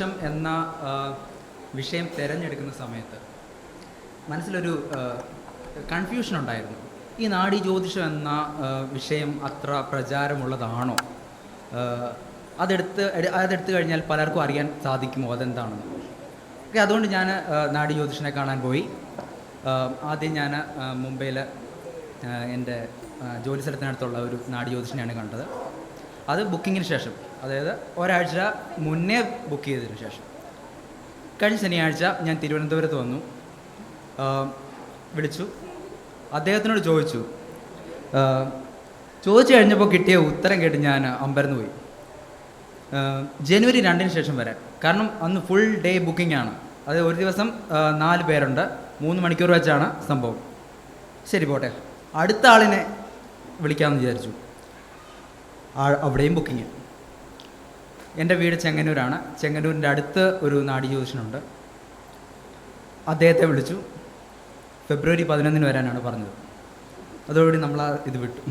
ജ്യോതിഷം എന്ന വിഷയം തിരഞ്ഞെടുക്കുന്ന സമയത്ത് മനസ്സിലൊരു കൺഫ്യൂഷൻ ഉണ്ടായിരുന്നു. ഈ നാഡീ ജ്യോതിഷം എന്ന വിഷയം അത്ര പ്രചാരമുള്ളതാണോ? അതെടുത്തു കഴിഞ്ഞാൽ പലർക്കും അറിയാൻ സാധിക്കുമോ അതെന്താണെന്ന്? ഓക്കെ, അതുകൊണ്ട് ഞാൻ നാഡീ ജ്യോതിഷനെ കാണാൻ പോയി. ആദ്യം ഞാൻ മുംബൈയിൽ എൻ്റെ ജോലി സ്ഥലത്തിനടുത്തുള്ള ഒരു നാഡീ ജ്യോതിഷനെയാണ് കണ്ടത്. അത് ബുക്കിങ്ങിന് ശേഷം, അതായത് ഒരാഴ്ച മുന്നേ ബുക്ക് ചെയ്തതിന് ശേഷം. കഴിഞ്ഞ ശനിയാഴ്ച ഞാൻ തിരുവനന്തപുരത്ത് വന്നു. വിളിച്ചു, അദ്ദേഹത്തിനോട് ചോദിച്ചു കഴിഞ്ഞപ്പോൾ കിട്ടിയ ഉത്തരം കേട്ട് ഞാൻ അമ്പരന്ന് പോയി. ജനുവരി 2-ന് ശേഷം വരാൻ. കാരണം അന്ന് ഫുൾ ഡേ ബുക്കിംഗ് ആണ്. അത് ഒരു ദിവസം 4 പേരുണ്ട്, 3 മണിക്കൂർ വെച്ചാണ് സംഭവം. ശരി പോട്ടെ, അടുത്ത ആളിനെ വിളിക്കാമെന്ന് വിചാരിച്ചു. അവിടെയും ബുക്കിങ്. എൻ്റെ വീട് ചെങ്ങന്നൂരാണ്. ചെങ്ങന്നൂരിൻ്റെ അടുത്ത് ഒരു നാഡീ ജ്യോതിഷനുണ്ട്. അദ്ദേഹത്തെ വിളിച്ചു. ഫെബ്രുവരി 11-ന് വരാനാണ് പറഞ്ഞത്. അതോടുകൂടി നമ്മൾ ഇത് വിട്ടു.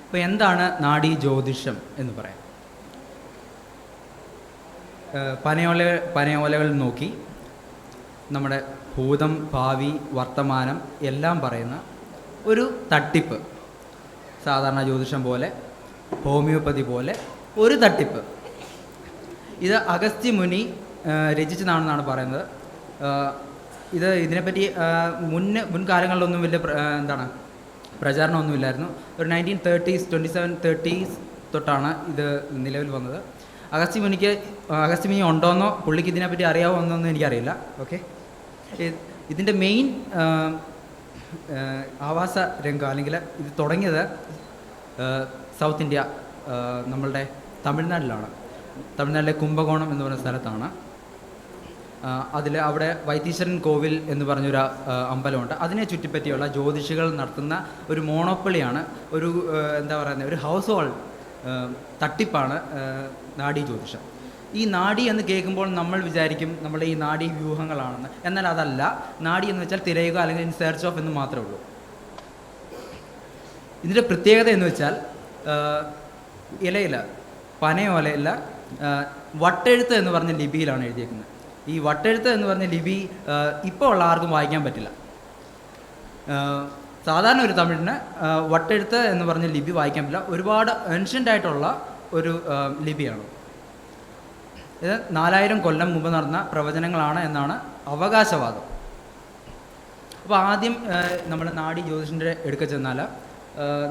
അപ്പോൾ എന്താണ് നാഡീ ജ്യോതിഷം എന്ന് പറയാം? പനയോലകൾ നോക്കി നമ്മുടെ ഭൂതം, ഭാവി, വർത്തമാനം എല്ലാം പറയുന്ന ഒരു തട്ടിപ്പ്. സാധാരണ ജ്യോതിഷം പോലെ, ഹോമിയോപ്പതി പോലെ ഒരു തട്ടിപ്പ്. ഇത് അഗസ്ത്യ മുനി രചിച്ചതാണെന്നാണ് പറയുന്നത്. ഇതിനെപ്പറ്റി മുൻകാലങ്ങളിലൊന്നും വലിയ പ്രചാരണമൊന്നുമില്ലായിരുന്നു. ഒരു 1930s 2730s തൊട്ടാണ് ഇത് നിലവിൽ വന്നത്. അഗസ്ത്യ മുനി ഉണ്ടോയെന്നോ പുള്ളിക്ക് ഇതിനെപ്പറ്റി അറിയാമോന്നൊന്നും എനിക്കറിയില്ല. ഓക്കെ, ഇതിൻ്റെ മെയിൻ ആവാസ രംഗം അല്ലെങ്കിൽ ഇത് തുടങ്ങിയത് സൗത്ത് ഇന്ത്യ, നമ്മളുടെ തമിഴ്നാട്ടിലാണ്. തമിഴ്നാട്ടിലെ കുംഭകോണം എന്ന് പറയുന്ന സ്ഥലത്താണ്. അവിടെ വൈത്തീശ്വരൻ കോവിൽ എന്ന് പറഞ്ഞൊരു അമ്പലമുണ്ട്. അതിനെ ചുറ്റിപ്പറ്റിയുള്ള ജ്യോതിഷികൾ നടത്തുന്ന ഒരു മോണോപ്പൊളിയാണ്, ഒരു ഒരു ഹൗസ് ഹോൾഡ് തട്ടിപ്പാണ് നാഡീ ജ്യോതിഷം. ഈ നാഡി എന്ന് കേൾക്കുമ്പോൾ നമ്മൾ വിചാരിക്കും നമ്മുടെ ഈ നാഡീ വ്യൂഹങ്ങളാണെന്ന്. എന്നാൽ അതല്ല. നാഡി എന്ന് വെച്ചാൽ തിരയുക അല്ലെങ്കിൽ ഇൻ സെർച്ച് ഓഫ് എന്ന് മാത്രമേ ഉള്ളൂ. ഇതിൻ്റെ പ്രത്യേകത എന്ന് വെച്ചാൽ ഇലയില, പനയോലയില്ല, വട്ടെഴുത്ത് എന്ന് പറഞ്ഞ ലിപിയിലാണ് എഴുതിയേക്കുന്നത്. ഈ വട്ടെഴുത്ത് എന്ന് പറഞ്ഞ ലിപി ഇപ്പോൾ ഉള്ള ആർക്കും വായിക്കാൻ പറ്റില്ല. സാധാരണ ഒരു തമിഴിന് വട്ടെഴുത്ത് എന്ന് പറഞ്ഞ ലിപി വായിക്കാൻ പറ്റില്ല. ഒരുപാട് ഏൻഷ്യൻ്റ് ആയിട്ടുള്ള ഒരു ലിപിയാണ്. ഇത് 4000 കൊല്ലം മുമ്പ് നടന്ന പ്രവചനങ്ങളാണ് എന്നാണ് അവകാശവാദം. അപ്പോൾ ആദ്യം നമ്മൾ നാഡീ ജ്യോതിഷൻ്റെ എടുക്ക ചെന്നാൽ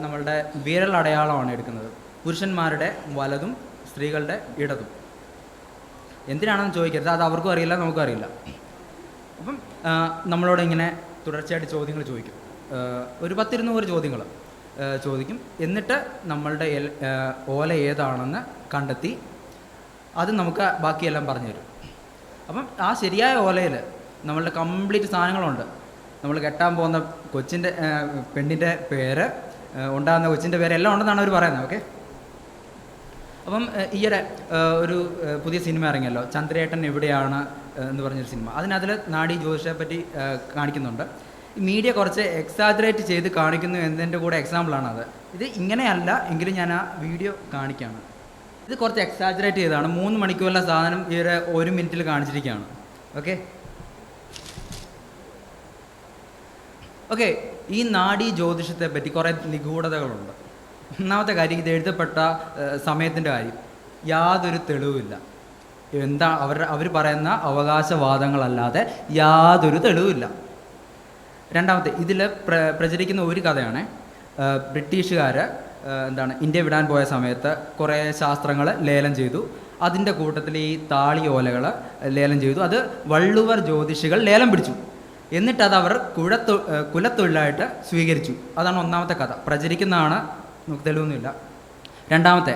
നമ്മളുടെ വിരലടയാളമാണ് എടുക്കുന്നത്. പുരുഷന്മാരുടെ വലതും സ്ത്രീകളുടെ ഇടതും. എന്തിനാണെന്ന് ചോദിക്കരുത്, അത് അവർക്കും അറിയില്ല, നമുക്കും അറിയില്ല. അപ്പം നമ്മളോട് ഇങ്ങനെ തുടർച്ചയായിട്ട് ചോദ്യങ്ങൾ ചോദിക്കും. ഒരു 10-200 ചോദ്യങ്ങൾ ചോദിക്കും. എന്നിട്ട് നമ്മളുടെ ഓല ഏതാണെന്ന് കണ്ടെത്തി അത് നമുക്ക് ബാക്കിയെല്ലാം പറഞ്ഞു തരും. അപ്പം ആ ശരിയായ ഓലയിൽ നമ്മളുടെ കംപ്ലീറ്റ് സാധനങ്ങളുണ്ട്. നമ്മൾ കെട്ടാൻ പോകുന്ന പെണ്ണിൻ്റെ പേര്, ഉണ്ടാകുന്ന കൊച്ചിൻ്റെ പേര് എല്ലാം ഉണ്ടെന്നാണ് അവർ പറയുന്നത്. ഓക്കെ, അപ്പം ഈയിടെ ഒരു പുതിയ സിനിമ ഇറങ്ങിയല്ലോ, ചന്ദ്രേട്ടൻ എവിടെയാണ് എന്ന് പറഞ്ഞൊരു സിനിമ. അതിനതിൽ നാഡീ ജ്യോതിഷത്തെ പറ്റി കാണിക്കുന്നുണ്ട്. മീഡിയ കുറച്ച് എക്സാജറേറ്റ് ചെയ്ത് കാണിക്കുന്നു എന്നതിൻ്റെ കൂടെ എക്സാമ്പിളാണ് അത്. ഇത് ഇങ്ങനെയല്ല എങ്കിലും ഞാൻ ആ വീഡിയോ കാണിക്കുകയാണ്. ഇത് കുറച്ച് എക്സാജറേറ്റ് ചെയ്തതാണ്. 3 മണിക്കൂറിലെ സാധനം ഇവരെ 1 മിനിറ്റിൽ കാണിച്ചിരിക്കുകയാണ്. ഓക്കെ, ഈ നാഡീ ജ്യോതിഷത്തെ പറ്റി കുറേ നിഗൂഢതകളുണ്ട്. ഒന്നാമത്തെ കാര്യം, ഇത് എഴുതപ്പെട്ട സമയത്തിൻ്റെ കാര്യം. യാതൊരു തെളിവുമില്ല. അവർ പറയുന്ന അവകാശവാദങ്ങളല്ലാതെ യാതൊരു തെളിവുമില്ല. രണ്ടാമത്തെ, ഇതിൽ പ്രചരിക്കുന്ന ഒരു കഥയാണ്. ബ്രിട്ടീഷുകാർ ഇന്ത്യ വിടാൻ പോയ സമയത്ത് കുറേ ശാസ്ത്രങ്ങൾ ലേലം ചെയ്തു. അതിൻ്റെ കൂട്ടത്തിൽ ഈ താളി ഓലകൾ ലേലം ചെയ്തു. അത് വള്ളുവർ ജ്യോതിഷികൾ ലേലം പിടിച്ചു. എന്നിട്ടത് അവർ കുലത്തൊഴിലായിട്ട് സ്വീകരിച്ചു. അതാണ് ഒന്നാമത്തെ കഥ. പ്രചരിക്കുന്നതാണ്, നമുക്ക് തെളിവൊന്നുമില്ല. രണ്ടാമത്തെ,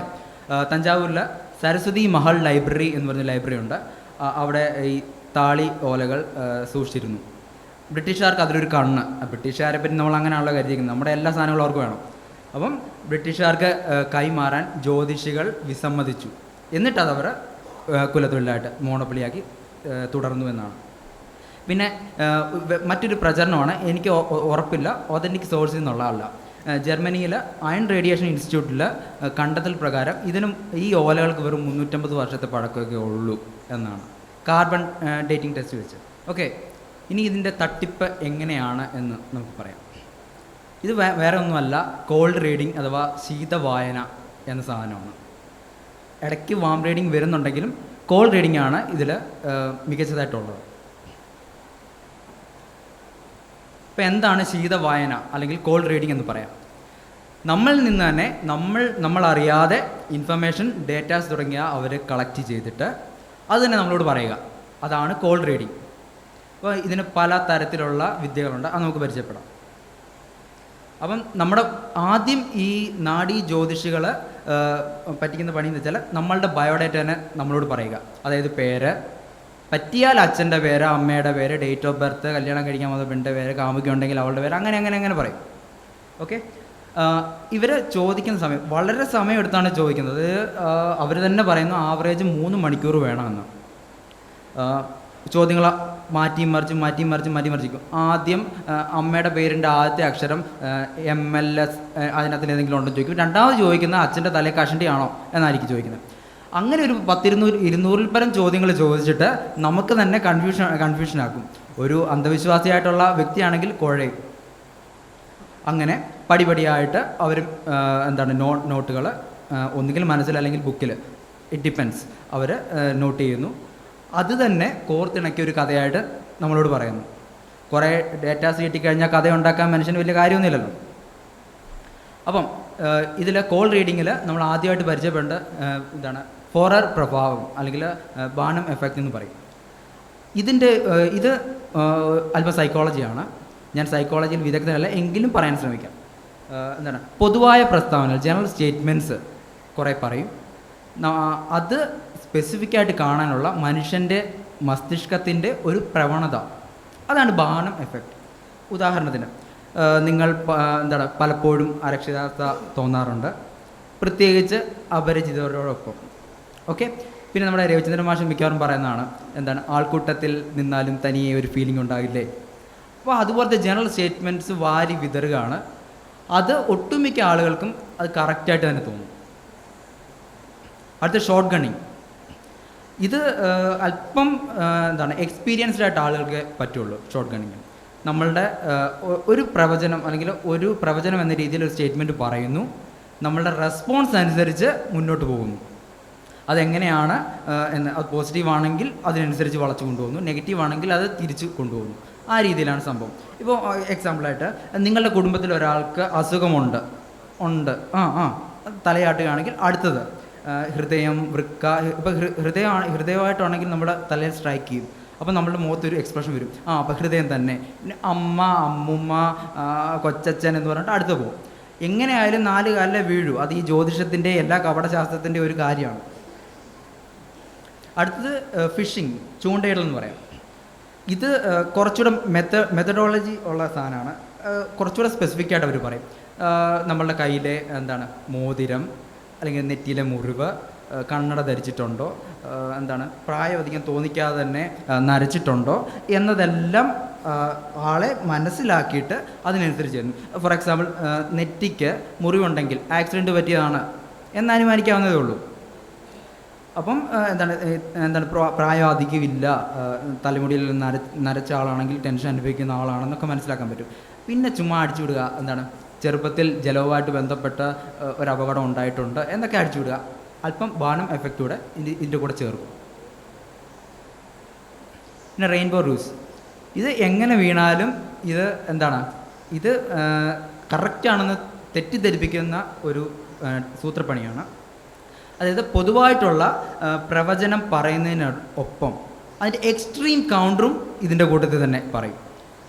തഞ്ചാവൂരിൽ സരസ്വതി മഹൽ ലൈബ്രറി എന്ന് പറഞ്ഞ ലൈബ്രറി ഉണ്ട്. അവിടെ ഈ താളി ഓലകൾ സൂക്ഷിച്ചിരുന്നു. ബ്രിട്ടീഷുകാർക്ക് അതിലൊരു കണ്ണ്. ബ്രിട്ടീഷുകാരെ പറ്റി നമ്മൾ അങ്ങനെയാണല്ലോ കരുതിയിരിക്കുന്നത്. നമ്മുടെ എല്ലാ സാധനങ്ങളും അവർക്ക് വേണം. അപ്പം ബ്രിട്ടീഷുകാർക്ക് കൈമാറാൻ ജ്യോതിഷികൾ വിസമ്മതിച്ചു. എന്നിട്ടതവർ കുലത്തൊഴിലായിട്ട് മോണോപ്പൊളിയാക്കി തുടർന്നു എന്നാണ്. പിന്നെ മറ്റൊരു പ്രചരണമാണ്, എനിക്ക് ഉറപ്പില്ല, ഒതൻറ്റിക് സോഴ്സിൽ നിന്നുള്ള അല്ല. ജർമ്മനിയിലെ അയൺ റേഡിയേഷൻ ഇൻസ്റ്റിറ്റ്യൂട്ടിൽ കണ്ടെത്തൽ പ്രകാരം ഈ ഓലകൾക്ക് വെറും 350 വർഷത്തെ പഴക്കമൊക്കെ ഉള്ളൂ എന്നാണ് കാർബൺ ഡേറ്റിംഗ് ടെസ്റ്റ് വെച്ച്. ഓക്കെ, ഇനി ഇതിൻ്റെ തട്ടിപ്പ് എങ്ങനെയാണ് എന്ന് നമുക്ക് പറയാം. ഇത് വേറെ ഒന്നുമല്ല, കോൾഡ് റീഡിങ് അഥവാ ശീതവായന എന്ന സാധനമാണ്. ഇടയ്ക്ക് വാം റീഡിങ് വരുന്നുണ്ടെങ്കിലും കോൾഡ് റീഡിംഗ് ആണ് ഇതിൽ മികച്ചതായിട്ടുള്ളത്. ഇപ്പോൾ എന്താണ് ശീതവായന അല്ലെങ്കിൽ കോൾഡ് റീഡിംഗ് എന്ന് പറയാം. നമ്മളിൽ നിന്ന് തന്നെ നമ്മളറിയാതെ ഇൻഫർമേഷൻ, ഡേറ്റാസ് തുടങ്ങിയ അവർ കളക്ട് ചെയ്തിട്ട് അത് തന്നെ നമ്മളോട് പറയുക, അതാണ് കോൾഡ് റീഡിംഗ്. അപ്പോൾ ഇതിന് പല തരത്തിലുള്ള വിദ്യകളുണ്ട്, അത് നമുക്ക് പരിചയപ്പെടാം. അപ്പം നമ്മുടെ ആദ്യം ഈ നാഡീ ജ്യോതിഷികൾ പറ്റിക്കുന്ന പണി എന്ന് വെച്ചാൽ നമ്മളുടെ ബയോഡേറ്റ തന്നെ നമ്മളോട് പറയുക. അതായത് പേര്, പറ്റിയാൽ അച്ഛൻ്റെ പേര്, അമ്മയുടെ പേര്, ഡേറ്റ് ഓഫ് ബർത്ത്, കല്യാണം കഴിക്കാൻ വന്ന പെണ്ണിൻ്റെ പേര്, കാമുകയുണ്ടെങ്കിൽ അവളുടെ പേര്, അങ്ങനെ പറയും. ഓക്കെ, ഇവർ ചോദിക്കുന്ന സമയം വളരെ സമയം എടുത്താണ് ചോദിക്കുന്നത്. അവർ തന്നെ പറയുന്നു ആവറേജ് 3 മണിക്കൂർ വേണമെന്ന്. ചോദ്യങ്ങൾ മാറ്റി മറിച്ചിക്കും. ആദ്യം അമ്മയുടെ പേരിൻ്റെ ആദ്യത്തെ അക്ഷരം MLS അതിനകത്ത് ഏതെങ്കിലും ഉണ്ടെന്ന് ചോദിക്കും. രണ്ടാമത് ചോദിക്കുന്നത് അച്ഛൻ്റെ തലേ കഷണ്ടിയാണോ എന്നായിരിക്കും ചോദിക്കുന്നത്. അങ്ങനെ ഒരു 100-200 പരം ചോദ്യങ്ങൾ ചോദിച്ചിട്ട് നമുക്ക് തന്നെ കൺഫ്യൂഷനാക്കും. ഒരു അന്ധവിശ്വാസിയായിട്ടുള്ള വ്യക്തിയാണെങ്കിൽ കുഴയും. അങ്ങനെ പടിപടിയായിട്ട് അവർ നോട്ടുകൾ ഒന്നുകിൽ മനസ്സിൽ അല്ലെങ്കിൽ ബുക്കിൽ, ഇറ്റ് ഡിപ്പെൻസ്, അവർ നോട്ട് ചെയ്യുന്നു. അത് തന്നെ കോർത്തിണക്കിയ ഒരു കഥയായിട്ട് നമ്മളോട് പറയുന്നു. കുറേ ഡേറ്റാസ് കിട്ടിക്കഴിഞ്ഞാൽ കഥ ഉണ്ടാക്കാൻ മനുഷ്യന് വലിയ കാര്യമൊന്നുമില്ലല്ലോ. അപ്പം ഇതിൽ കോൾ റീഡിങ്ങിൽ നമ്മൾ ആദ്യമായിട്ട് പരിചയപ്പെടേണ്ട ഫോറർ പ്രഭാവം അല്ലെങ്കിൽ ബാനം എഫക്റ്റ് എന്ന് പറയും. ഇത് അല്പം സൈക്കോളജിയാണ്. ഞാൻ സൈക്കോളജിയിൽ വിദഗ്ധനല്ല, എങ്കിലും പറയാൻ ശ്രമിക്കാം. പൊതുവായ പ്രസ്താവനകൾ, ജനറൽ സ്റ്റേറ്റ്മെൻറ്റ്സ് കുറേ പറയും. അത് സ്പെസിഫിക്കായിട്ട് കാണാനുള്ള മനുഷ്യൻ്റെ മസ്തിഷ്കത്തിൻ്റെ ഒരു പ്രവണത, അതാണ് ബാനം എഫക്റ്റ്. ഉദാഹരണത്തിന് നിങ്ങൾ പലപ്പോഴും അരക്ഷിതാവസ്ഥ തോന്നാറുണ്ട്, പ്രത്യേകിച്ച് അപരിചിതരോടൊപ്പം. ഓക്കെ, പിന്നെ നമ്മുടെ രവിചന്ദ്രൻ മാഷ് മിക്കവാറും പറയുന്നതാണ് ആൾക്കൂട്ടത്തിൽ നിന്നാലും തനിയെ ഒരു ഫീലിംഗ് ഉണ്ടാകില്ലേ. അപ്പോൾ അതുപോലത്തെ ജനറൽ സ്റ്റേറ്റ്മെൻറ്റ്സ് വാരി വിതറുകയാണ്. അത് ഒട്ടുമിക്ക ആളുകൾക്കും അത് കറക്റ്റായിട്ട് തന്നെ തോന്നും. അടുത്ത ഷോർട്ട് ഗണ്ണിങ്. ഇത് അല്പം എക്സ്പീരിയൻസ്ഡ് ആയിട്ട് ആളുകൾക്ക് പറ്റുള്ളൂ. ഷോർട്ട് ഗണ്ണിങ് നമ്മളുടെ ഒരു പ്രവചനം എന്ന രീതിയിൽ ഒരു സ്റ്റേറ്റ്മെൻറ്റ് പറയുന്നു, നമ്മളുടെ റെസ്പോൺസ് അനുസരിച്ച് മുന്നോട്ട് പോകുന്നു. അതെങ്ങനെയാണ് അത് പോസിറ്റീവ് ആണെങ്കിൽ അതിനനുസരിച്ച് വളച്ചു കൊണ്ടുപോകുന്നു, നെഗറ്റീവ് ആണെങ്കിൽ അത് തിരിച്ച് കൊണ്ടുപോകുന്നു. ആ രീതിയിലാണ് സംഭവം. ഇപ്പോൾ എക്സാമ്പിളായിട്ട് നിങ്ങളുടെ കുടുംബത്തിൽ ഒരാൾക്ക് അസുഖമുണ്ട് തലയാട്ടുകയാണെങ്കിൽ അടുത്തത് ഹൃദയം, വൃക്ക. ഇപ്പോൾ ഹൃദയമായിട്ടാണെങ്കിൽ നമ്മുടെ തലയിൽ സ്ട്രൈക്ക് ചെയ്യും. അപ്പോൾ നമ്മളുടെ മുഖത്തൊരു എക്സ്പ്രഷൻ വരും, അപ്പോൾ ഹൃദയം തന്നെ. പിന്നെ അമ്മ, അമ്മുമ്മ, കൊച്ചച്ഛൻ എന്ന് പറഞ്ഞിട്ട് അടുത്ത് പോകും. എങ്ങനെയായാലും 4 കാലിലെ വീഴൂ. അത് ഈ ജ്യോതിഷത്തിൻ്റെ എല്ലാ കപടശാസ്ത്രത്തിൻ്റെ ഒരു കാര്യമാണ്. അടുത്തത് ഫിഷിംഗ്, ചൂണ്ടയിടൽ എന്ന് പറയാം. ഇത് കുറച്ചുകൂടെ മെത്തഡോളജി ഉള്ള സാധനമാണ്. കുറച്ചുകൂടെ സ്പെസിഫിക് ആയിട്ട് അവർ പറയും. നമ്മളുടെ കയ്യിലെ മോതിരം അല്ലെങ്കിൽ നെറ്റിയിലെ മുറിവ്, കണ്ണട ധരിച്ചിട്ടുണ്ടോ, പ്രായം അധികം തോന്നിക്കാതെ തന്നെ നരച്ചിട്ടുണ്ടോ എന്നതെല്ലാം ആളെ മനസ്സിലാക്കിയിട്ട് അതിനനുസരിച്ച് തരുന്നു. ഫോർ എക്സാമ്പിൾ, നെറ്റിക്ക് മുറിവുണ്ടെങ്കിൽ ആക്സിഡൻറ്റ് പറ്റിയതാണ് എന്നനുമാനിക്കാവുന്നതേ ഉള്ളൂ. അപ്പം പ്രായം അധികമില്ല, തലമുടിയിൽ നരച്ച ആളാണെങ്കിൽ ടെൻഷൻ അനുഭവിക്കുന്ന ആളാണെന്നൊക്കെ മനസ്സിലാക്കാൻ പറ്റും. പിന്നെ ചുമ്മാ അടിച്ചു വിടുക, ചെറുപ്പത്തിൽ ജലവുമായിട്ട് ബന്ധപ്പെട്ട ഒരു അപകടം ഉണ്ടായിട്ടുണ്ട് എന്നൊക്കെ അടിച്ചു വിടുക. അല്പം ബാനം എഫക്റ്റൂടെ ഇതിൻ്റെ കൂടെ ചേർക്കും. പിന്നെ റെയിൻബോ റൂസ്. ഇത് എങ്ങനെ വീണാലും ഇത് കറക്റ്റാണെന്ന് തെറ്റിദ്ധരിപ്പിക്കുന്ന ഒരു സൂത്രപ്പണിയാണ്. അതായത് പൊതുവായിട്ടുള്ള പ്രവചനം പറയുന്നതിനൊപ്പം അതിൻ്റെ എക്സ്ട്രീം കൗണ്ടറും ഇതിൻ്റെ കൂട്ടത്തിൽ തന്നെ പറയും.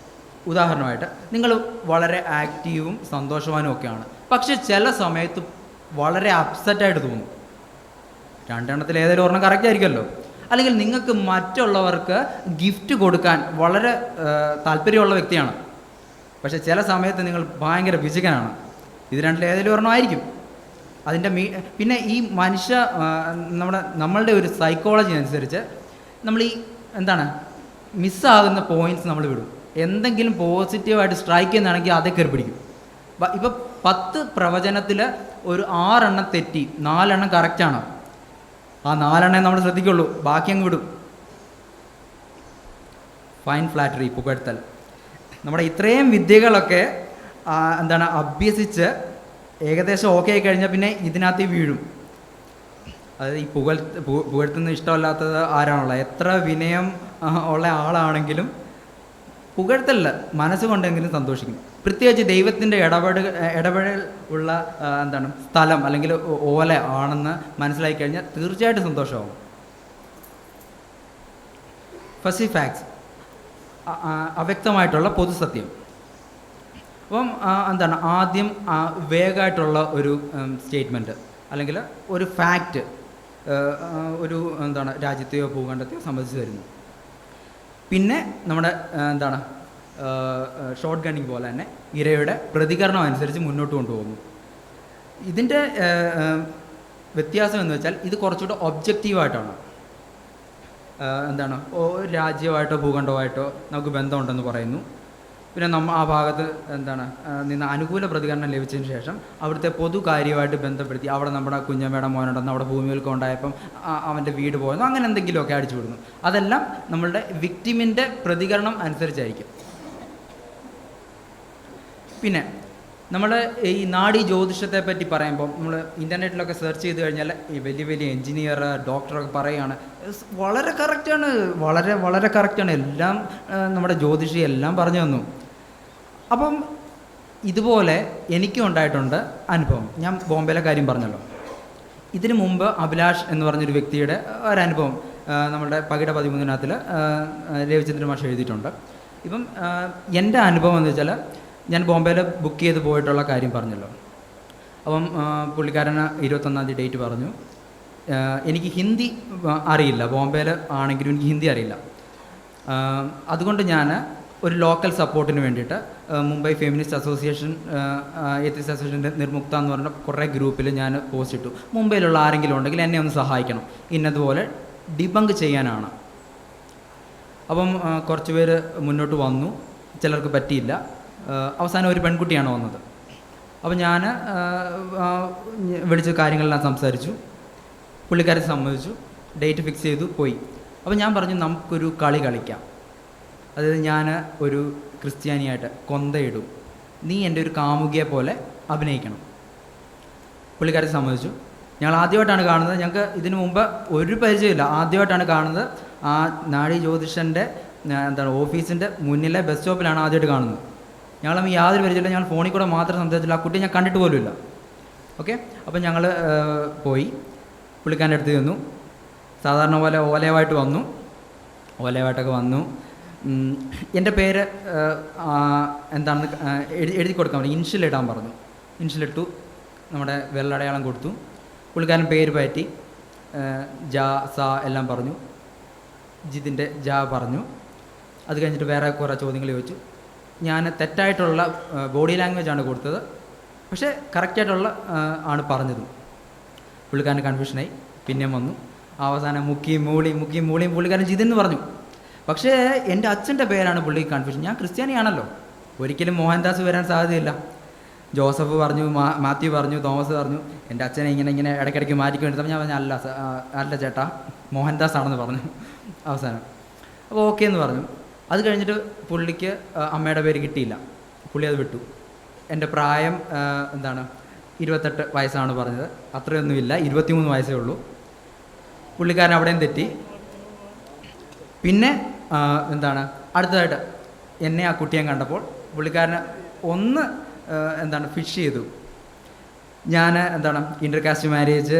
ഉദാഹരണമായിട്ട് നിങ്ങൾ വളരെ ആക്റ്റീവും സന്തോഷവാനും ഒക്കെയാണ്, പക്ഷെ ചില സമയത്ത് വളരെ അപ്സെറ്റായിട്ട് തോന്നും. 2 എണ്ണത്തിൽ ഏതെങ്കിലും ഒരെണ്ണം കറക്റ്റ് ആയിരിക്കുമല്ലോ. അല്ലെങ്കിൽ നിങ്ങൾക്ക് മറ്റുള്ളവർക്ക് ഗിഫ്റ്റ് കൊടുക്കാൻ വളരെ താല്പര്യമുള്ള വ്യക്തിയാണ്, പക്ഷെ ചില സമയത്ത് നിങ്ങൾ ഭയങ്കര വിചികനാണ്. ഇത് 2-ൽ ഏതെങ്കിലും ഒരെണ്ണം ആയിരിക്കും. അതിൻ്റെ പിന്നെ ഈ നമ്മളുടെ ഒരു സൈക്കോളജി അനുസരിച്ച് നമ്മൾ ഈ മിസ്സാകുന്ന പോയിൻറ്റ്സ് നമ്മൾ വിടും. എന്തെങ്കിലും പോസിറ്റീവായിട്ട് സ്ട്രൈക്ക് ചെയ്യുന്നതാണെങ്കിൽ അതേ കയറി പിടിക്കും. ഇപ്പോൾ 10 പ്രവചനത്തിൽ ഒരു 6 എണ്ണം തെറ്റി, 4 എണ്ണം കറക്റ്റാണ്. ആ 4 എണ്ണേ നമ്മൾ ശ്രദ്ധിക്കുള്ളൂ, ബാക്കി അങ്ങ് വിടും. ഫൈൻ ഫ്ലാറ്ററി, പുകഴ്ത്തൽ. നമ്മുടെ ഇത്രയും വിദ്യകളൊക്കെ എന്താണ് അഭ്യസിച്ച് ഏകദേശം ഓക്കെ ആയി കഴിഞ്ഞാൽ പിന്നെ ഇതിനകത്ത് വീഴും. അതായത് ഈ പുകഴ്ത്തുന്ന ഇഷ്ടമല്ലാത്തത് ആരാണുള്ളത്? എത്ര വിനയം ഉള്ള ആളാണെങ്കിലും പുകഴ്ത്തല്ല, മനസ്സുകൊണ്ടെങ്കിലും സന്തോഷിക്കും. പ്രത്യേകിച്ച് ദൈവത്തിൻ്റെ ഇടപെടൽ ഉള്ള എന്താണ് സ്ഥലം അല്ലെങ്കിൽ ഓല ആണെന്ന് മനസ്സിലാക്കി കഴിഞ്ഞാൽ തീർച്ചയായിട്ടും സന്തോഷമാകും. ഫസി ഫാക്ട്സ്, അവ്യക്തമായിട്ടുള്ള പൊതുസത്യം. അപ്പം എന്താണ് ആദ്യം വേഗമായിട്ടുള്ള ഒരു സ്റ്റേറ്റ്മെൻറ്റ് അല്ലെങ്കിൽ ഒരു ഫാക്റ്റ് ഒരു എന്താണ് രാജ്യത്തെയോ ഭൂഖണ്ഡത്തെയോ സംബന്ധിച്ച് തരുന്നു. പിന്നെ നമ്മുടെ എന്താണ് ഷോർട്ട് ഗണ്ണിങ് പോലെ തന്നെ ഇരയുടെ പ്രതികരണം അനുസരിച്ച് മുന്നോട്ട് കൊണ്ടുപോകുന്നു. ഇതിൻ്റെ വ്യത്യാസം എന്ന് വെച്ചാൽ ഇത് കുറച്ചുകൂടെ ഒബ്ജക്റ്റീവായിട്ടാണ്. എന്താണ് രാജ്യമായിട്ടോ ഭൂഖണ്ഡമായിട്ടോ നമുക്ക് ബന്ധമുണ്ടെന്ന് പറയുന്നു. പിന്നെ ആ ഭാഗത്ത് എന്താണ് നിന്ന് അനുകൂല പ്രതികരണം ലഭിച്ചതിന് ശേഷം അവിടുത്തെ പൊതു കാര്യമായിട്ട് ബന്ധപ്പെടുത്തി അവിടെ നമ്മുടെ കുഞ്ഞമ്മയുടെ മോനുണ്ടെന്ന്, അവിടെ ഭൂമികൾക്ക് ഉണ്ടായപ്പം അവൻ്റെ വീട് പോയെന്നോ അങ്ങനെ എന്തെങ്കിലുമൊക്കെ അടിച്ചു വിടുന്നു. അതെല്ലാം നമ്മളുടെ വിക്ടിമിൻ്റെ പ്രതികരണം അനുസരിച്ചായിരിക്കും. പിന്നെ നമ്മൾ ഈ നാഡി ജ്യോതിഷത്തെ പറ്റി പറയുമ്പോൾ നമ്മൾ ഇൻ്റർനെറ്റിലൊക്കെ സെർച്ച് ചെയ്ത് കഴിഞ്ഞാൽ ഈ വലിയ വലിയ എൻജിനീയർ ഡോക്ടറൊക്കെ പറയുകയാണ് വളരെ കറക്റ്റാണ്, വളരെ വളരെ കറക്റ്റാണ്, എല്ലാം നമ്മുടെ ജ്യോതിഷി എല്ലാം പറഞ്ഞു തന്നു. അപ്പം ഇതുപോലെ എനിക്കും ഉണ്ടായിട്ടുണ്ട് അനുഭവം. ഞാൻ ബോംബെയിലെ കാര്യം പറഞ്ഞല്ലോ. ഇതിനു മുമ്പ് അഭിലാഷ് എന്ന് പറഞ്ഞൊരു വ്യക്തിയുടെ ഒരനുഭവം നമ്മളുടെ പകിട 13-ൽ രവിചന്ദ്രൻ മാഷ് എഴുതിയിട്ടുണ്ട്. ഇപ്പം എൻ്റെ അനുഭവം എന്ന് വെച്ചാൽ ഞാൻ ബോംബെയിൽ ബുക്ക് ചെയ്ത് പോയിട്ടുള്ള കാര്യം പറഞ്ഞല്ലോ. അപ്പം പുള്ളിക്കാരന് 21-ാം തീയതി ഡേറ്റ് പറഞ്ഞു. എനിക്ക് ഹിന്ദി അറിയില്ല, ബോംബെയിൽ ആണെങ്കിലും എനിക്ക് ഹിന്ദി അറിയില്ല. അതുകൊണ്ട് ഞാൻ ഒരു ലോക്കൽ സപ്പോർട്ടിന് വേണ്ടിയിട്ട് മുംബൈ ഫെമിനിസ്റ്റ് അസോസിയേഷൻ, എത്തിക്സ് അസോസിയേഷൻ്റെ നിർമുക്ത എന്ന് പറഞ്ഞ കുറേ ഗ്രൂപ്പിൽ ഞാൻ പോസ്റ്റ് ഇട്ടു. മുംബൈയിലുള്ള ആരെങ്കിലും ഉണ്ടെങ്കിൽ എന്നെ ഒന്ന് സഹായിക്കണം, ഇന്നതുപോലെ ഡിബങ്ക് ചെയ്യാനാണ്. അപ്പം കുറച്ച് പേര് മുന്നോട്ട് വന്നു, ചിലർക്ക് പറ്റിയില്ല. അവസാനം ഒരു പെൺകുട്ടിയാണ് വന്നത്. അപ്പോൾ ഞാൻ വിളിച്ച് കാര്യങ്ങളെല്ലാം സംസാരിച്ചു, പുള്ളിക്കാരെ സമ്മതിച്ചു, ഡേറ്റ് ഫിക്സ് ചെയ്തു, പോയി. അപ്പോൾ ഞാൻ പറഞ്ഞു നമുക്കൊരു കളി കളിക്കാം. അതായത് ഞാൻ ഒരു ക്രിസ്ത്യാനിയായിട്ട് കൊന്തയിടും, നീ എൻ്റെ ഒരു കാമുകിയെ പോലെ അഭിനയിക്കണം. പുള്ളിക്കാരെ സമ്മതിച്ചു. ഞങ്ങൾ ആദ്യമായിട്ടാണ് കാണുന്നത്, ഞങ്ങൾക്ക് ഇതിനു മുമ്പ് ഒരു പരിചയമില്ല, ആദ്യമായിട്ടാണ് കാണുന്നത്. ആ നാഡി ജ്യോതിഷൻ്റെ എന്താണ് ഓഫീസിൻ്റെ മുന്നിലെ ബസ് സ്റ്റോപ്പിലാണ് ആദ്യമായിട്ട് കാണുന്നത്. ഞങ്ങൾ യാതൊരു പരിചയമില്ല, ഞങ്ങൾ ഫോണിൽ കൂടെ മാത്രം സംസാരിച്ചില്ല, ആ കുട്ടിയെ ഞാൻ കണ്ടിട്ട് പോലുമില്ല. ഓക്കെ, അപ്പം ഞങ്ങൾ പോയി പുള്ളിക്കാരൻ്റെ അടുത്ത് ചെന്നു. സാധാരണ പോലെ ഓലയുമായിട്ട് വന്നു, ഓലയുമായിട്ടൊക്കെ വന്നു. എൻ്റെ പേര് എന്താണെന്ന് എഴുതി കൊടുക്കാൻ പറഞ്ഞു, ഇൻഷ്യൽ ഇടാൻ പറഞ്ഞു. ഇൻഷ്യലിട്ടു, നമ്മുടെ വെള്ളടയാളം കൊടുത്തു. പുള്ളിക്കാരൻ പേര് പറ്റി ജാ സാ എല്ലാം പറഞ്ഞു. ജിതിൻ്റെ ജാ പറഞ്ഞു. അത് കഴിഞ്ഞിട്ട് വേറെ കുറേ ചോദ്യങ്ങൾ ചോദിച്ചു. ഞാൻ തെറ്റായിട്ടുള്ള ബോഡി ലാംഗ്വേജാണ് കൊടുത്തത്, പക്ഷേ കറക്റ്റായിട്ടുള്ള ആണ് പറഞ്ഞത്. പുള്ളിക്കാരൻ കൺഫ്യൂഷനായി, പിന്നെയും വന്നു. അവസാനം മുക്കിയും മൂളിയും പുള്ളിക്കാരൻ ജിതെന്ന് പറഞ്ഞു. പക്ഷേ എൻ്റെ അച്ഛൻ്റെ പേരാണ് പുള്ളിക്ക് കൺഫ്യൂഷൻ. ഞാൻ ക്രിസ്ത്യാനിയാണല്ലോ, ഒരിക്കലും മോഹൻദാസ് വരാൻ സാധ്യതയില്ല. ജോസഫ് പറഞ്ഞു, മാത്യു പറഞ്ഞു, തോമസ് പറഞ്ഞു. എൻ്റെ അച്ഛനെ ഇങ്ങനെ ഇടയ്ക്കിടയ്ക്ക് മാറ്റിക്കൊണ്ടിരുന്നപ്പോൾ ഞാൻ പറഞ്ഞു അല്ല ചേട്ടാ മോഹൻദാസ് ആണെന്ന് പറഞ്ഞു അവസാനം. അപ്പോൾ ഓക്കെ എന്ന് പറഞ്ഞു. അത് കഴിഞ്ഞിട്ട് പുള്ളിക്ക് അമ്മയുടെ പേര് കിട്ടിയില്ല, പുള്ളി അത് വിട്ടു. എൻ്റെ പ്രായം എന്താണ് 28 വയസ്സാണ് പറഞ്ഞത്, അത്രയൊന്നുമില്ല, 23 വയസ്സേ ഉള്ളൂ. പുള്ളിക്കാരൻ അവിടെയും തെറ്റി. പിന്നെ എന്താണ് അടുത്തതായിട്ട് എന്നെ ആ കുട്ടിയെ കണ്ടപ്പോൾ പുള്ളിക്കാരന് ഒന്ന് എന്താണ് ഫിഷ് ചെയ്തു. ഞാൻ എന്താണ് ഇൻ്റർകാസ്റ്റ് മാരേജ്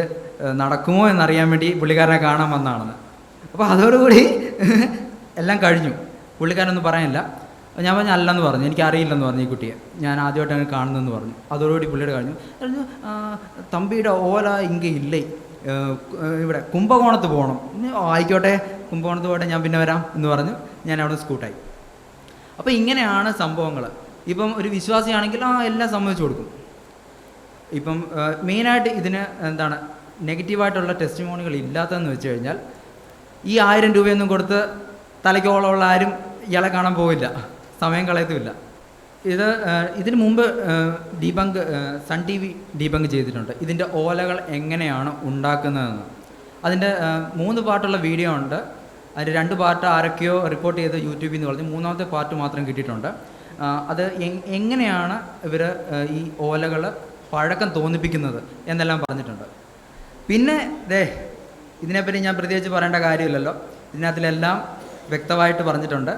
നടക്കുമോ എന്നറിയാൻ വേണ്ടി പുള്ളിക്കാരനെ കാണാൻ വന്നതാണെന്ന്. അപ്പോൾ അതോടുകൂടി എല്ലാം കഴിഞ്ഞു. പുള്ളിക്കാരനൊന്നും പറയാനില്ല. ഞാൻ പറഞ്ഞു അല്ലെന്ന് പറഞ്ഞു, എനിക്കറിയില്ലെന്ന് പറഞ്ഞു ഈ കുട്ടിയെ, ഞാൻ ആദ്യമായിട്ടാണ് കാണുന്നതെന്ന് പറഞ്ഞു. അതോടുകൂടി പുള്ളിയുടെ കഴിഞ്ഞു. തമ്പിയുടെ ഓല ഇங்கே ഇല്ലേ, ഇവിടെ കുംഭകോണത്ത് പോകണം. ആയിക്കോട്ടെ, കുംഭകോണത്ത് പോകട്ടെ, ഞാൻ പിന്നെ വരാം എന്ന് പറഞ്ഞു. ഞാൻ അവിടെ സ്കൂട്ടായി. അപ്പോൾ ഇങ്ങനെയാണ് സംഭവങ്ങൾ. ഇപ്പം ഒരു വിശ്വാസിയാണെങ്കിൽ എല്ലാം സമ്മതിച്ചു കൊടുക്കും. ഇപ്പം മെയിനായിട്ട് ഇതിന് എന്താണ് നെഗറ്റീവായിട്ടുള്ള ടെസ്റ്റിമോണികൾ ഇല്ലാത്തതെന്ന് വെച്ച് കഴിഞ്ഞാൽ ഈ 1000 രൂപയൊന്നും കൊടുത്ത് തലയ്ക്കോളമുള്ള ആരും ഇയാളെ കാണാൻ പോവില്ല, സമയം കളയത്തുമില്ല. ഇതിനു മുമ്പ് ഡീബങ്ക് സൺ ടി വി ഡീബങ്ക് ചെയ്തിട്ടുണ്ട് ഇതിൻ്റെ ഓലകൾ എങ്ങനെയാണ് ഉണ്ടാക്കുന്നതെന്ന്. അതിൻ്റെ 3 പാർട്ടുള്ള വീഡിയോ ഉണ്ട്. അതിൽ 2 പാർട്ട് ആരൊക്കെയോ റിപ്പോർട്ട് ചെയ്ത് യൂട്യൂബിൽ നിന്ന് പറഞ്ഞ് 3ാമത്തെ പാർട്ട് മാത്രം കിട്ടിയിട്ടുണ്ട്. അത് എങ്ങനെയാണ് ഇവർ ഈ ഓലകൾ പഴക്കം തോന്നിപ്പിക്കുന്നത് എന്നെല്ലാം പറഞ്ഞിട്ടുണ്ട്. പിന്നെ ഇതിനെപ്പറ്റി ഞാൻ പ്രത്യേകിച്ച് പറയേണ്ട കാര്യമില്ലല്ലോ, ഇതിനകത്തിലെല്ലാം വ്യക്തമായിട്ട് പറഞ്ഞിട്ടുണ്ട്.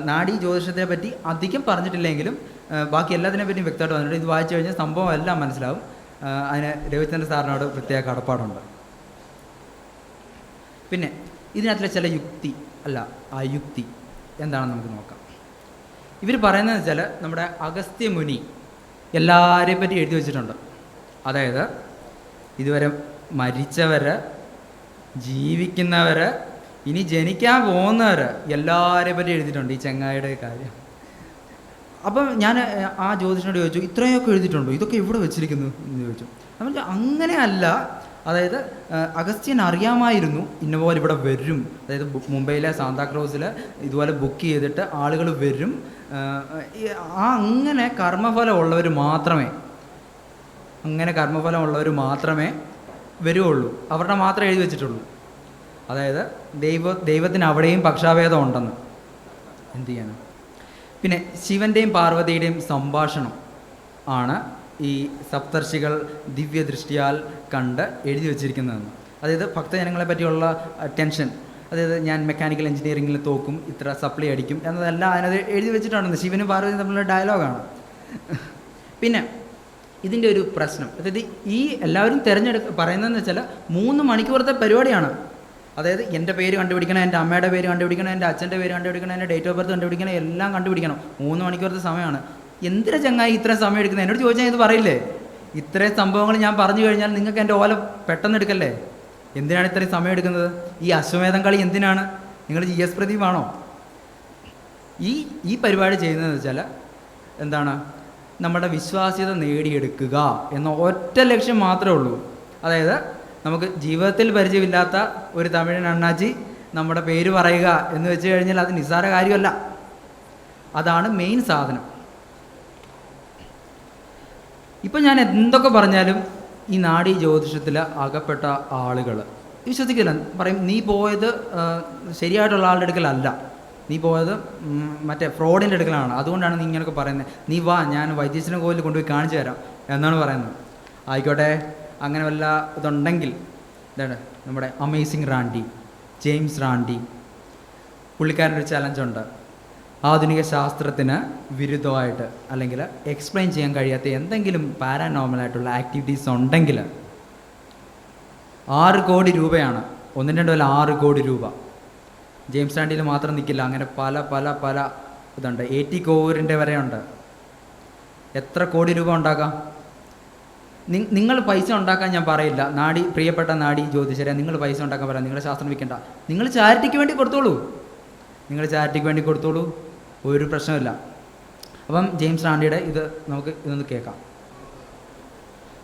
നാഡീ ജ്യോതിഷത്തെ പറ്റി അധികം പറഞ്ഞിട്ടില്ലെങ്കിലും ബാക്കി എല്ലാത്തിനെ പറ്റിയും വ്യക്തമായിട്ട് പറഞ്ഞിട്ടുണ്ട്. ഇത് വായിച്ചു കഴിഞ്ഞാൽ സംഭവം എല്ലാം മനസ്സിലാവും. അതിന് രവിചന്ദ്രൻ സാറിനോട് പ്രത്യേക കടപ്പാടുണ്ട്. പിന്നെ ഇതിനകത്തിലെ ചില യുക്തി അല്ല അയുക്തി എന്താണെന്ന് നമുക്ക് നോക്കാം. ഇവർ പറയുന്നത് വെച്ചാൽ നമ്മുടെ അഗസ്ത്യ മുനി എല്ലാവരെയും പറ്റി എഴുതി വച്ചിട്ടുണ്ട്. അതായത് ഇതുവരെ മരിച്ചവർ, ജീവിക്കുന്നവർ, ഇനി ജനിക്കാൻ പോകുന്നവർ എല്ലാവരെയും പറ്റി എഴുതിയിട്ടുണ്ട് ഈ ചെങ്ങായിയുടെ കാര്യം. അപ്പം ഞാൻ ആ ജ്യോതിഷനോട് ചോദിച്ചു, ഇത്രയൊക്കെ എഴുതിയിട്ടുണ്ടോ, ഇതൊക്കെ എവിടെ വെച്ചിരിക്കുന്നു എന്ന് ചോദിച്ചു. നമ്മൾ അങ്ങനെയല്ല, അതായത് അഗസ്ത്യൻ അറിയാമായിരുന്നു ഇന്നപോലെ ഇവിടെ വരും. അതായത് മുംബൈയിലെ സാന്താക്രോസിൽ ഇതുപോലെ ബുക്ക് ചെയ്തിട്ട് ആളുകൾ വരും. അങ്ങനെ കർമ്മഫലം ഉള്ളവർ മാത്രമേ വരുള്ളൂ. അവരുടെ മാത്രമേ എഴുതി വെച്ചിട്ടുള്ളൂ. അതായത് ദൈവത്തിന് അവിടെയും പക്ഷാഭേദം ഉണ്ടെന്ന്. എന്ത് ചെയ്യാനാണ്? പിന്നെ ശിവൻ്റെയും പാർവതിയുടെയും സംഭാഷണം ആണ് ഈ സപ്തർഷികൾ ദിവ്യദൃഷ്ടിയാൽ കണ്ട് എഴുതി വച്ചിരിക്കുന്നതെന്ന്. അതായത് ഭക്തജനങ്ങളെ പറ്റിയുള്ള ടെൻഷൻ, അതായത് ഞാൻ മെക്കാനിക്കൽ എഞ്ചിനീയറിംഗിൽ തോക്കും, ഇത്ര സപ്ലൈ അടിക്കും എന്നതെല്ലാം അതിനത് എഴുതി വെച്ചിട്ടുണ്ടെന്ന്. ശിവനും പാർവതിയും തമ്മിലുള്ള ഡയലോഗാണ്. പിന്നെ ഇതിൻ്റെ ഒരു പ്രശ്നം, അതായത് ഈ എല്ലാവരും പറയുന്നതെന്ന് വെച്ചാൽ 3 മണിക്കൂറത്തെ പരിപാടിയാണ്. അതായത് എൻ്റെ പേര് കണ്ടുപിടിക്കണം, എൻ്റെ അമ്മയുടെ പേര് കണ്ടുപിടിക്കണം, എൻ്റെ അച്ഛൻ്റെ പേര് കണ്ടുപിടിക്കണം, എൻ്റെ ഡേറ്റ് ഓഫ് ബർത്ത് കണ്ടുപിടിക്കണം, എല്ലാം കണ്ടുപിടിക്കണം. 3 മണിക്കൂറത്തെ സമയമാണ്. എന്തിനാ ചങ്ങായി ഇത്രയും സമയം എടുക്കുന്നത്? എന്നോട് ചോദിച്ചാൽ ഇത് പറയില്ലേ? ഇത്രയും സംഭവങ്ങൾ ഞാൻ പറഞ്ഞു കഴിഞ്ഞാൽ നിങ്ങൾക്ക് എൻ്റെ ഓല പെട്ടെന്ന് എടുക്കല്ലേ? എന്തിനാണ് ഇത്രയും സമയം എടുക്കുന്നത്? ഈ അശ്വമേധം കളി എന്തിനാണ്? നിങ്ങൾ GS പ്രദീപാണോ? ഈ പരിപാടി ചെയ്യുന്നതെന്ന് വെച്ചാൽ എന്താണ്? നമ്മുടെ വിശ്വാസ്യത നേടിയെടുക്കുക എന്ന ഒറ്റ ലക്ഷ്യം മാത്രമേ ഉള്ളൂ. അതായത് നമുക്ക് ജീവിതത്തിൽ പരിചയമില്ലാത്ത ഒരു തമിഴൻ അണ്ണാച്ചി നമ്മുടെ പേര് പറയുക എന്ന് വെച്ച് കഴിഞ്ഞാൽ അത് നിസ്സാര കാര്യമല്ല. അതാണ് മെയിൻ സാധനം. ഇപ്പം ഞാൻ എന്തൊക്കെ പറഞ്ഞാലും ഈ നാഡീ ജ്യോതിഷത്തിൽ അകപ്പെട്ട ആളുകൾ വിശ്വസിക്കില്ല. പറയും നീ പോയത് ശരിയായിട്ടുള്ള ആളുടെ അടുക്കലല്ല, നീ പോയത് മറ്റേ ഫ്രോഡിൻ്റെ അടുക്കലാണ്, അതുകൊണ്ടാണ് നീ ഇങ്ങനെയൊക്കെ പറയുന്നത്. നീ വാ, ഞാൻ വൈദ്യശാല കോവിലിൽ കൊണ്ടുപോയി കാണിച്ചു തരാം എന്നാണ് പറയുന്നത്. ആയിക്കോട്ടെ, അങ്ങനെ വല്ല ഇതുണ്ടെങ്കിൽ എന്താണ് നമ്മുടെ അമേസിങ് റാൻഡി, ജെയിംസ് റാൻഡി, പുള്ളിക്കാരനൊരു ചലഞ്ചുണ്ട്. ആധുനിക ശാസ്ത്രത്തിന് വിരുദ്ധമായിട്ട് അല്ലെങ്കിൽ എക്സ്പ്ലെയിൻ ചെയ്യാൻ കഴിയാത്ത എന്തെങ്കിലും പാരാനോർമലായിട്ടുള്ള ആക്ടിവിറ്റീസ് ഉണ്ടെങ്കിൽ 6 കോടി രൂപയാണ്. 1-2 6 കോടി രൂപ. ജെയിംസ് റാൻഡിയിൽ മാത്രം നിൽക്കില്ല, അങ്ങനെ പല പല പല ഇതുണ്ട്. 80 കോടിൻ്റെ വരെ ഉണ്ട്. എത്ര കോടി രൂപ ഉണ്ടാക്കാം? നിങ്ങൾ പൈസ ഉണ്ടാക്കാൻ ഞാൻ പറയില്ല. പ്രിയപ്പെട്ട നാഡീ ജ്യോതിഷരെ, നിങ്ങൾ പൈസ ഉണ്ടാക്കാൻ പറയാം, നിങ്ങളുടെ ശാസ്ത്രം വിൽക്കണ്ട. നിങ്ങൾ ചാരിറ്റിക്ക് വേണ്ടി കൊടുത്തോളൂ, ഒരു പ്രശ്നമില്ല. അപ്പം ജെയിംസ് റാൻഡിയുടെ ഇതൊന്ന് കേൾക്കാം.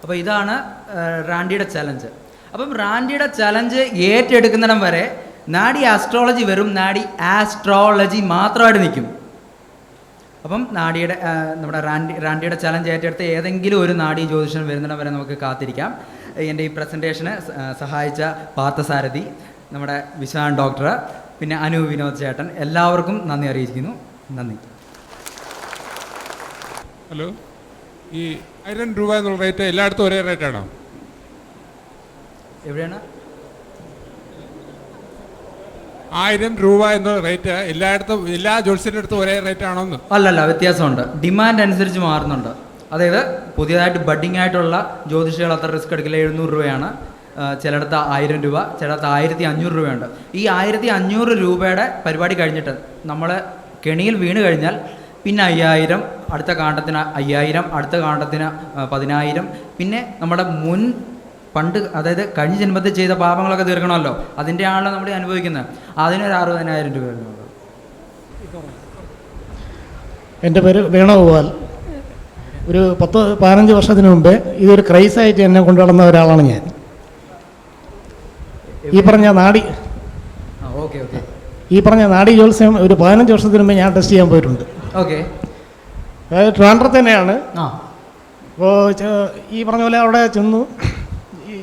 അപ്പോൾ ഇതാണ് റാൻഡിയുടെ ചലഞ്ച്. അപ്പം റാൻഡിയുടെ ചലഞ്ച് ഏറ്റെടുക്കുന്നിടം വരെ നാഡി ആസ്ട്രോളജി വെറും നാഡി ആസ്ട്രോളജി മാത്രമായിട്ട് നിൽക്കും. അപ്പം നമ്മുടെ റാൻഡിയുടെ ചലഞ്ച് ഏറ്റെടുത്ത് ഏതെങ്കിലും ഒരു നാഡീ ജ്യോതിഷം വരുന്നിടം വരെ നമുക്ക് കാത്തിരിക്കാം. എൻ്റെ ഈ പ്രസൻറ്റേഷന് സഹായിച്ച പാർത്ഥസാരഥി, നമ്മുടെ വിശ്വനാഥൻ ഡോക്ടർ, പിന്നെ അനു വിനോദ് ചേട്ടൻ, എല്ലാവർക്കും നന്ദി അറിയിക്കുന്നു. നന്ദി. ഹലോ, ഈ 1000 രൂപ എന്നുള്ള റേറ്റ് എല്ലായിടത്തും ഒരേ റേറ്റാണോ? എവിടെയാണ് 1000 രൂപ എന്ന റേറ്റ് എല്ലായിടത്തും എല്ലാ ജ്യോത്സ്യരുടെ അടുത്തും ഒരേ റേറ്റ് ആണോന്ന്? അല്ലല്ല, വ്യത്യാസമുണ്ട്. ഡിമാൻഡ് അനുസരിച്ച് മാറുന്നുണ്ട്. അതായത് പുതിയതായിട്ട് ബഡ്ഡിങ് ആയിട്ടുള്ള ജ്യോതിഷികൾ അത്ര റിസ്ക് എടുക്കില്ല. 700 രൂപയാണ്, ചിലയിടത്ത് 1000 രൂപ, ചിലയിടത്ത് 1500 രൂപയുണ്ട്. ഈ 1500 രൂപയുടെ പരിപാടി കഴിഞ്ഞിട്ട് നമ്മൾ കെണിയിൽ വീണ് കഴിഞ്ഞാൽ പിന്നെ 5000, അടുത്ത കാണ്ടത്തിന് 5000, അടുത്ത കാണ്ടത്തിന് 10000. പിന്നെ നമ്മുടെ പണ്ട്, അതായത് കഴിഞ്ഞ ജന്മത്തിൽ ചെയ്ത പാപങ്ങളൊക്കെ തീർക്കണമല്ലോ, അതിൻ്റെ ആണല്ലോ നമ്മൾ അനുഭവിക്കുന്നത്. അതിനൊരു 60000 രൂപ വരുന്നുള്ളൂ. എൻ്റെ പേര് വേണുഗോപാൽ. ഒരു 10-15 വർഷത്തിന് മുമ്പേ ഇതൊരു ക്രൈസായിട്ട് എന്നെ കൊണ്ടുനടന്ന ഒരാളാണ് ഞാൻ. ഈ പറഞ്ഞ നാഡി ജ്യോത്സ്യം ഒരു 15 വർഷത്തിന് മുമ്പ് ഞാൻ ടെസ്റ്റ് ചെയ്യാൻ പോയിട്ടുണ്ട്. ഓക്കെ. ട്രിവാൻഡ്രത്ത് തന്നെയാണ്. ആ അപ്പോൾ ഈ പറഞ്ഞ പോലെ അവിടെ ചെന്നു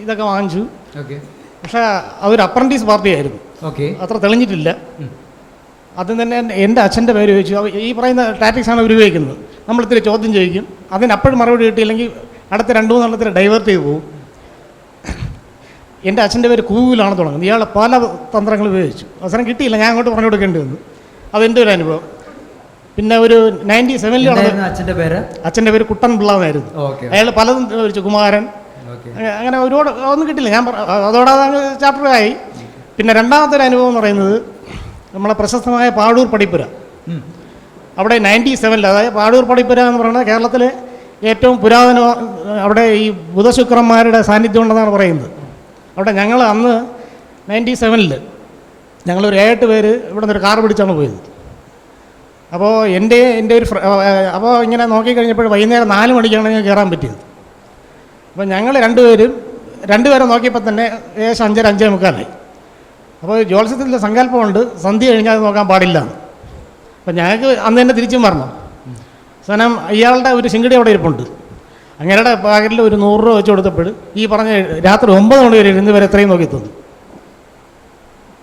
ഇതൊക്കെ വാങ്ങിച്ചു. ഓക്കെ പക്ഷേ അതൊരു അപ്രൻറ്റീസ് പാർട്ടിയായിരുന്നു. ഓക്കെ അത്ര തെളിഞ്ഞിട്ടില്ല. അത് തന്നെ എൻ്റെ അച്ഛൻ്റെ പേര് ചോദിച്ചു. ഈ പറയുന്ന ടാറ്റിക്സാണ് അവർ ഉപയോഗിക്കുന്നത്. നമ്മളിത്തിരി ചോദ്യം ചോദിക്കും, അതിനപ്പോഴും മറുപടി കിട്ടിയില്ലെങ്കിൽ അടുത്ത 2-3 എണ്ണത്തിന് ഡൈവേർട്ട് ചെയ്ത് പോകും. എൻ്റെ അച്ഛൻ്റെ പേര് കൂവിലാണ് തുടങ്ങുന്നത്. ഇയാൾ പല തന്ത്രങ്ങൾ ഉപയോഗിച്ചു. അവസരം കിട്ടിയില്ല, ഞാൻ അങ്ങോട്ട് പറഞ്ഞു കൊടുക്കേണ്ടി വന്നു. അതെൻ്റെ ഒരു അനുഭവം. പിന്നെ ഒരു 97 അച്ഛൻ്റെ പേര് അച്ഛൻ്റെ പേര് കുട്ടൻ പിള്ള എന്നായിരുന്നു. ഓക്കെ അയാൾ പലതും ചോദിച്ചു, കുമാരൻ, അങ്ങനെ ഒരുപാട് ഒന്നും കിട്ടില്ല. ഞാൻ അതോടെ അതങ്ങ് ചാപ്റ്ററായി. പിന്നെ രണ്ടാമത്തെ ഒരു അനുഭവം എന്ന് പറയുന്നത് നമ്മളെ പ്രശസ്തമായ പാടൂർ പടിപ്പുര. അവിടെ 97, അതായത് പാടൂർ പടിപ്പുര എന്ന് പറയുന്നത് കേരളത്തിലെ ഏറ്റവും പുരാതന, അവിടെ ഈ ബുധശുക്രന്മാരുടെ സാന്നിധ്യം ഉണ്ടെന്നാണ് പറയുന്നത്. അവിടെ ഞങ്ങൾ അന്ന് 97 ഞങ്ങളൊരു 7 പേര് ഇവിടെ നിന്നൊരു കാർ പിടിച്ചാണ് പോയത്. അപ്പോൾ എൻ്റെ ഒരു അപ്പോൾ ഇങ്ങനെ നോക്കിക്കഴിഞ്ഞപ്പോൾ വൈകുന്നേരം 4 മണിക്കാണ് ഞങ്ങൾക്ക് കയറാൻ പറ്റിയത്. അപ്പോൾ ഞങ്ങൾ രണ്ടുപേരെ നോക്കിയപ്പോൾ തന്നെ ഏകദേശം 5:30-5:45. അപ്പോൾ ജ്യോത്സ്യത്തിൻ്റെ സങ്കല്പമുണ്ട്, സന്ധ്യ കഴിഞ്ഞാൽ അത് നോക്കാൻ പാടില്ല. അപ്പോൾ ഞങ്ങൾക്ക് അന്ന് തന്നെ തിരിച്ചും വരണം. സാധനം ഇയാളുടെ ഒരു ശിങ്കടി അവിടെ ഇരിപ്പുണ്ട്. അങ്ങനെയുടെ പാക്കറ്റിൽ ഒരു 100 രൂപ വെച്ച് കൊടുത്തപ്പോൾ ഈ പറഞ്ഞ രാത്രി 9 മണി വരെ ഇരുന്ന് വരെ എത്രയും നോക്കി തന്നു.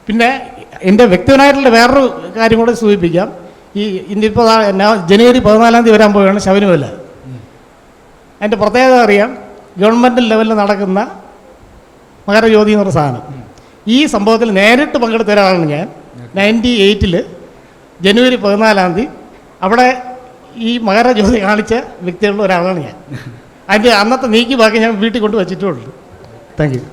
പിന്നെ എൻ്റെ വ്യക്തിപരമായിട്ടുള്ള വേറൊരു കാര്യം കൂടെ സൂചിപ്പിക്കാം. ഇന്നിപ്പോൾ ജനുവരി 14-ാം തീയതി വരാൻ പോവുകയാണ് ശബരിമല. അതിൻ്റെ പ്രത്യേകത അറിയാം. ഗവൺമെൻറ് ലെവലിൽ നടക്കുന്ന മകരജ്യോതി എന്നൊരു സാധനം. ഈ സംഭവത്തിൽ നേരിട്ട് പങ്കെടുത്ത ഒരാളാണ് ഞാൻ. 98 ജനുവരി 14-ാം തീയതി അവിടെ ഈ മകരജ്യോതി കാണിച്ച വ്യക്തികളുടെ ഒരാളാണ് ഞാൻ. അതിൻ്റെ അന്നത്തെ നീക്കി ബാക്കി ഞാൻ വീട്ടിൽ കൊണ്ട് വച്ചിട്ടുള്ളൂ. Thank you.